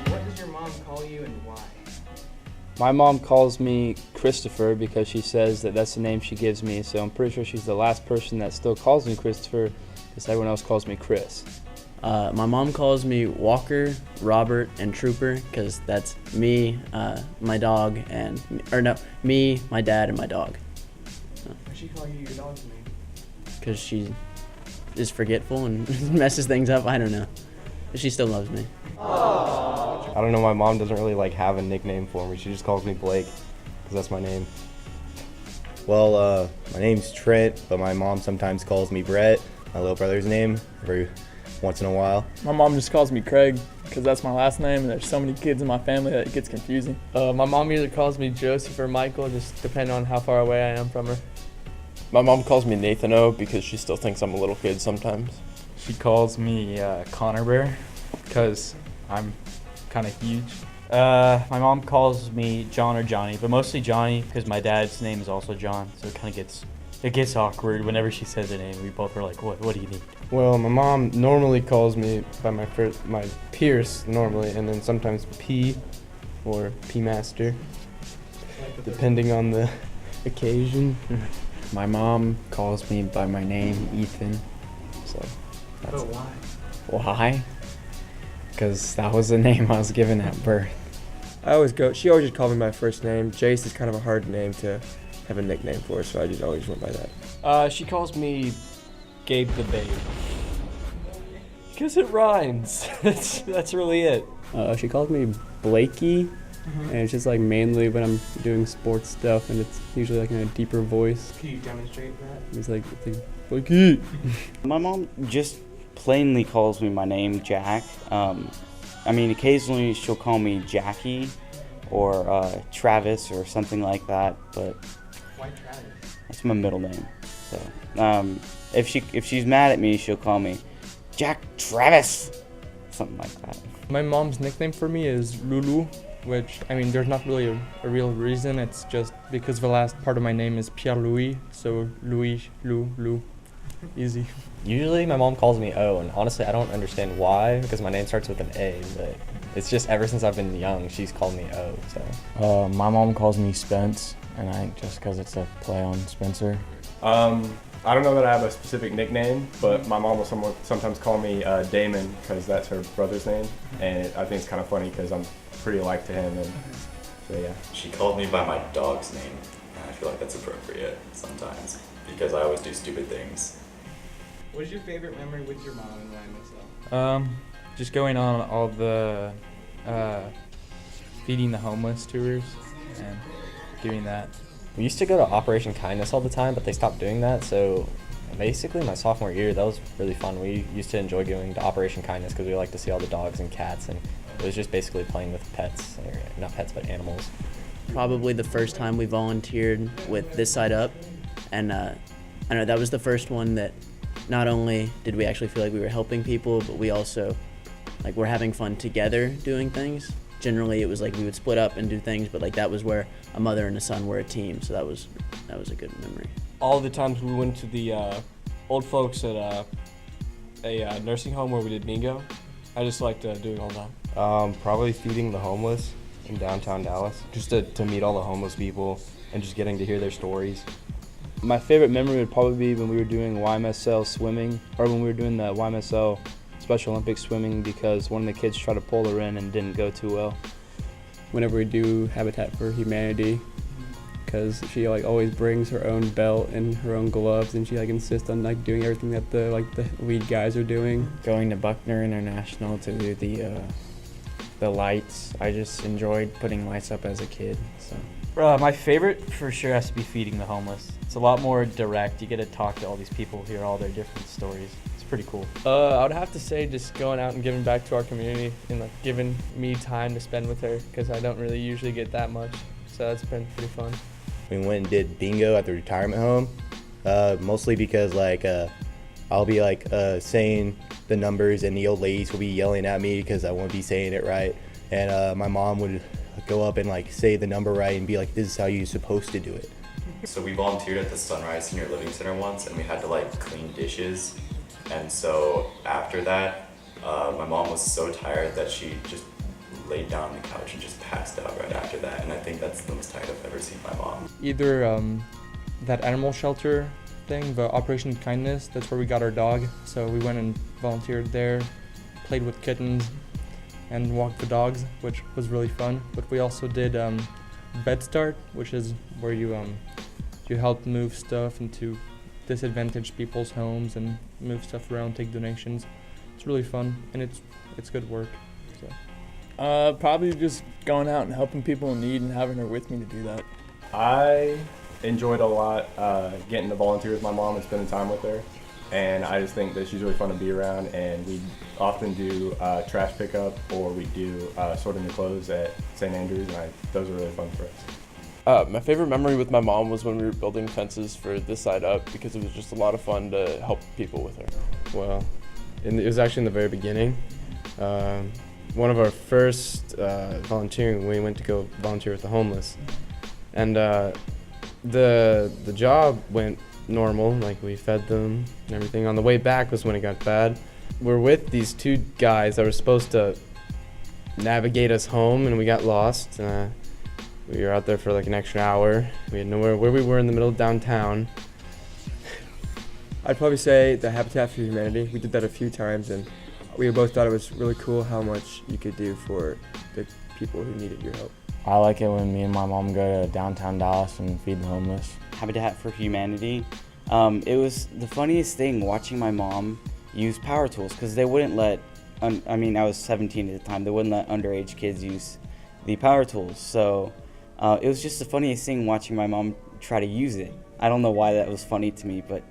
What does your mom call you and why? My mom calls me Christopher because she says that that's the name she gives me, so I'm pretty sure she's the last person that still calls me Christopher because everyone else calls me Chris. My mom calls me Walker, Robert, and Trooper because that's me, my dog, me, my dad, and my dog. Why does she call you your dog's name? Because she is forgetful and messes things up. I don't know. But she still loves me. I don't know, my mom doesn't really have a nickname for me. She just calls me Blake because that's my name. Well, my name's Trent, but my mom sometimes calls me Brett, my little brother's name, every once in a while. My mom just calls me Craig because that's my last name, and there's so many kids in my family that it gets confusing. My mom either calls me Joseph or Michael, just depending on how far away I am from her. My mom calls me Nathano because she still thinks I'm a little kid sometimes. She calls me Connor Bear because I'm kind of huge. My mom calls me John or Johnny, but mostly Johnny because my dad's name is also John, so it gets awkward whenever she says her name. We both were like, what do you need? Well, my mom normally calls me by my Pierce normally, and then sometimes P or P Master, depending on the occasion. My mom calls me by my name, Ethan. So But why? Why? Because that was the name I was given at birth. She always just called me my first name. Jace is kind of a hard name to have a nickname for, so I just always went by that. She calls me Gabe the Babe. Because it rhymes. That's really it. She calls me Blakey, and it's just mainly when I'm doing sports stuff, and it's usually in a deeper voice. Can you demonstrate that? It's like Blakey. My mom just plainly calls me my name, Jack. Occasionally she'll call me Jackie or Travis or something like that, but why Travis? That's my middle name. So if she's mad at me, she'll call me Jack Travis, something like that. My mom's nickname for me is Lulu, which, there's not really a real reason. It's just because the last part of my name is Pierre-Louis, so Louis, Lou. Easy. Usually my mom calls me O, and honestly I don't understand why, because my name starts with an A, but it's just ever since I've been young she's called me O. So my mom calls me Spence, and I think just because it's a play on Spencer. I don't know that I have a specific nickname, but my mom will sometimes call me Damon because that's her brother's name, and I think it's kind of funny because I'm pretty alike to him, and so yeah. She called me by my dog's name, and I feel like that's appropriate sometimes because I always do stupid things. What is your favorite memory with your mom in YMSL? Just going on all the feeding the homeless tours and doing that. We used to go to Operation Kindness all the time, but they stopped doing that, so basically my sophomore year that was really fun. We used to enjoy going to Operation Kindness because we like to see all the dogs and cats, and it was just basically playing with pets, or not pets but animals. Probably the first time we volunteered with This Side Up, and I know that was the first one that not only did we actually feel like we were helping people, but we also were having fun together doing things. Generally it was we would split up and do things, but that was where a mother and a son were a team, so that was a good memory. All the times we went to the old folks at a nursing home where we did bingo, I just liked doing all that. Probably feeding the homeless in downtown Dallas, just to meet all the homeless people and just getting to hear their stories. My favorite memory would probably be when we were doing YMSL swimming, or when we were doing the YMSL Special Olympics swimming, because one of the kids tried to pull her in and didn't go too well. Whenever we do Habitat for Humanity, because she always brings her own belt and her own gloves, and she insists on doing everything that the lead guys are doing. Going to Buckner International to do the lights. I just enjoyed putting lights up as a kid. So. My favorite for sure has to be feeding the homeless. It's a lot more direct. You get to talk to all these people, hear all their different stories. It's pretty cool. I would have to say just going out and giving back to our community and giving me time to spend with her, because I don't really usually get that much. So that's been pretty fun. We went and did bingo at the retirement home, mostly because I'll be saying the numbers and the old ladies will be yelling at me because I won't be saying it right, and my mom would go up and say the number right and be like, this is how you're supposed to do it. So we volunteered at the Sunrise Senior Living Center once, and we had to clean dishes, And so after that, my mom was so tired that she just laid down on the couch and just passed out right after that. And I think that's the most tired I've ever seen my mom. Either that animal shelter thing, the Operation Kindness, that's where we got our dog. So we went and volunteered there, played with kittens, and walked the dogs, which was really fun. But we also did Bed Start, which is where you help move stuff into disadvantaged people's homes and move stuff around, take donations. It's really fun, and it's good work. So. Probably just going out and helping people in need and having her with me to do that. I enjoyed a lot getting to volunteer with my mom and spending time with her. And I just think that she's really fun to be around, and we often do trash pickup, or we do sorting the clothes at St. Andrews, and those are really fun for us. My favorite memory with my mom was when we were building fences for this side up, because it was just a lot of fun to help people with her. Well, it was actually in the very beginning. One of our first volunteering, we went to go volunteer with the homeless, and the job went normal, like we fed them and everything. On the way back was when it got bad. We're with these two guys that were supposed to navigate us home, and we got lost. We were out there for like an extra hour. We had nowhere where we were in the middle of downtown. I'd probably say the Habitat for Humanity. We did that a few times, and we both thought it was really cool how much you could do for the people who needed your help. I like it when me and my mom go to downtown Dallas and feed the homeless. Habitat for Humanity. It was the funniest thing watching my mom use power tools, because they wouldn't let, I was 17 at the time, they wouldn't let underage kids use the power tools. So it was just the funniest thing watching my mom try to use it. I don't know why that was funny to me, but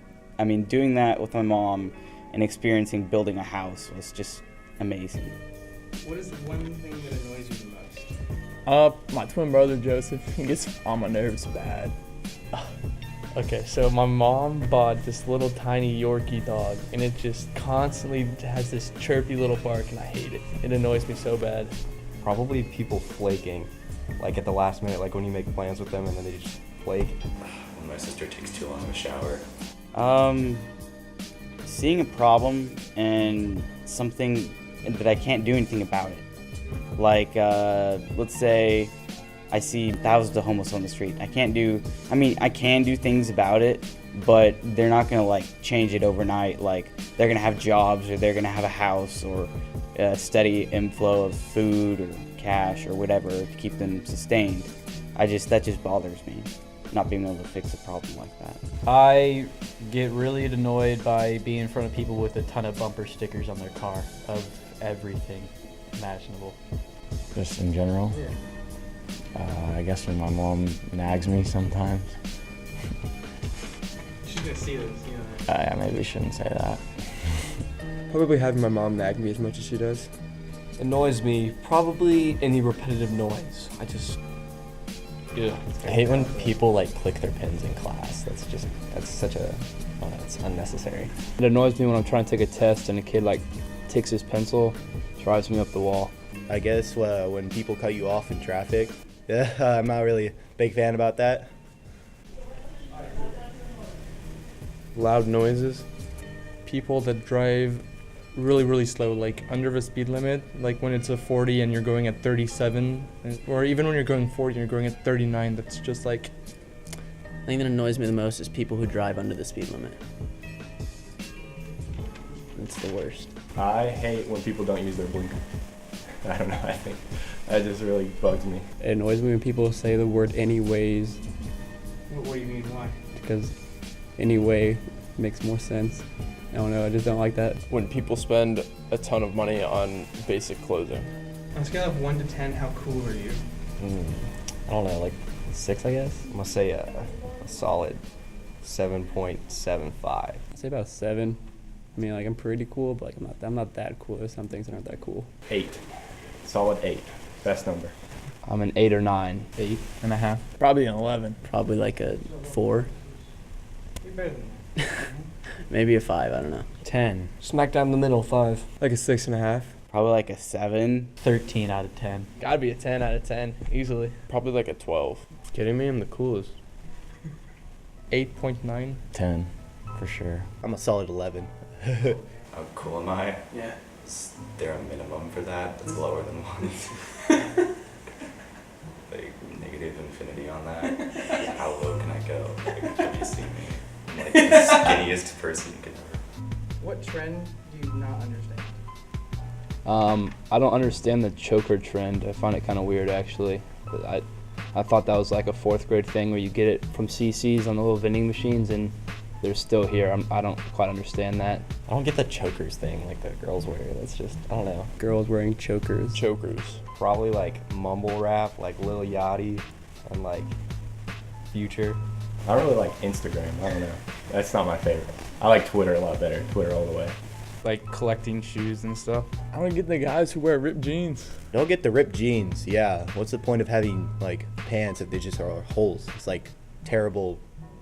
doing that with my mom and experiencing building a house was just amazing. What is the one thing that annoys you the most? My twin brother Joseph, he gets on my nerves bad. Okay, so my mom bought this little tiny Yorkie dog, and it just constantly has this chirpy little bark, and I hate it. It annoys me so bad. Probably people flaking, like at the last minute, like when you make plans with them and then they just flake. When my sister takes too long in the shower. Seeing a problem and something that I can't do anything about it. Like, let's say I see thousands of homeless on the street. I can do things about it, but they're not gonna change it overnight. Like, they're gonna have jobs, or they're gonna have a house, or a steady inflow of food or cash or whatever to keep them sustained. That just bothers me, not being able to fix a problem like that. I get really annoyed by being in front of people with a ton of bumper stickers on their car of everything imaginable. Just in general? Yeah. I guess when my mom nags me sometimes. She's gonna see this, you know that. Maybe we shouldn't say that. Probably having my mom nag me as much as she does. Annoys me, probably any repetitive noise. Yeah. I hate when people click their pens in class. It's unnecessary. It annoys me when I'm trying to take a test and a kid takes his pencil, drives me up the wall. I guess when people cut you off in traffic, I'm not really a big fan about that. Loud noises. People that drive really, really slow, under the speed limit, when it's a 40 and you're going at 37, or even when you're going 40 and you're going at 39, that's just The thing that annoys me the most is people who drive under the speed limit. It's the worst. I hate when people don't use their blinker. I don't know, I think that just really bugs me. It annoys me when people say the word anyways. What do you mean, why? Because anyway makes more sense. I don't know, I just don't like that. When people spend a ton of money on basic clothing. On a scale of 1 to 10, how cool are you? I don't know, 6, I guess? I'm gonna say a solid 7.75. I'd say about 7. I'm pretty cool, but I'm not that cool. There's some things that aren't that cool. 8. Solid 8. Best number. I'm an 8 or 9. 8.5. Probably an 11. Probably a 4. You're better than that. Maybe a 5, I don't know. 10. Smack down the middle, 5. Like a 6.5. Probably a 7. 13 out of 10. Gotta be a 10 out of 10, easily. Probably a 12. Kidding me? I'm the coolest. 8.9. 10, for sure. I'm a solid 11. How cool am I? Yeah. Is there a minimum for that that's lower than 1? Like negative infinity on that? How low can I go? Like, have you seen me? I'm like the skinniest person you could ever. What trend do you not understand? I don't understand the choker trend. I find it kind of weird, actually. I thought that was like a 4th grade thing where you get it from CC's on the little vending machines, and they're still here. I don't quite understand that. I don't get the chokers thing like the girls wear. That's just, I don't know. Girls wearing chokers. Chokers. Probably like mumble rap, like Lil Yachty and like Future. I really like Instagram. I don't know. That's not my favorite. I like Twitter a lot better. Twitter all the way. Like collecting shoes and stuff. I don't get the guys who wear ripped jeans. Don't get the ripped jeans. Yeah. What's the point of having like pants if they just are holes? It's like terrible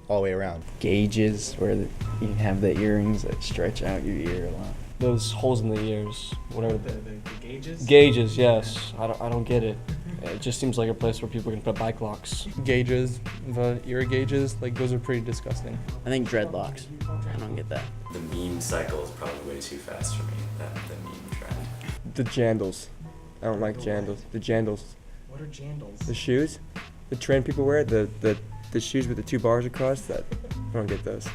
all the way around. Gauges where you can have the earrings that stretch out your ear a lot. Those holes in the ears, whatever. The gauges? Gauges, yes. I don't get it. It just seems like a place where people can put bike locks. Gauges, the ear gauges, like those are pretty disgusting. I think dreadlocks. I don't get that. The meme cycle is probably way too fast for me. The meme trend. The jandals. I don't like jandals. The jandals. What are jandals? The shoes. The trend people wear. The shoes with the 2 bars across. That I don't get those.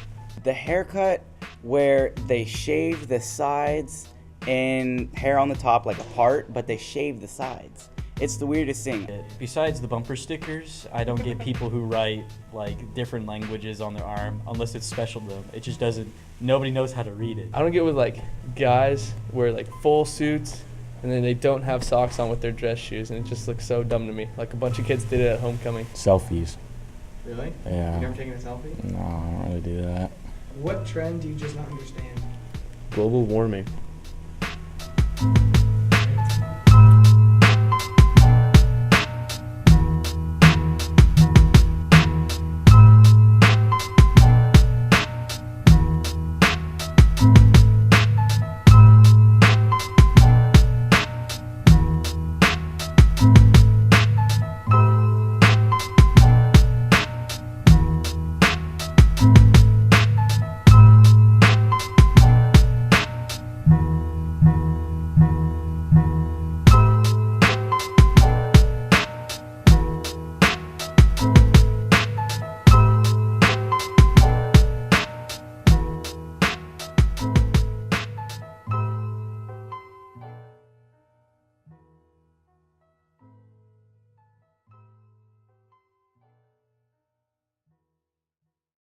The haircut where they shave the sides and hair on the top like apart, but they shave the sides. It's the weirdest thing. Besides the bumper stickers, I don't get people who write like different languages on their arm unless it's special to them. It just doesn't, nobody knows how to read it. I don't get with like guys wear like full suits and then they don't have socks on with their dress shoes, and it just looks so dumb to me. Like a bunch of kids did it at homecoming. Selfies. Really? Yeah. You never taken a selfie? No, I don't really do that. What trend do you just not understand? Global warming.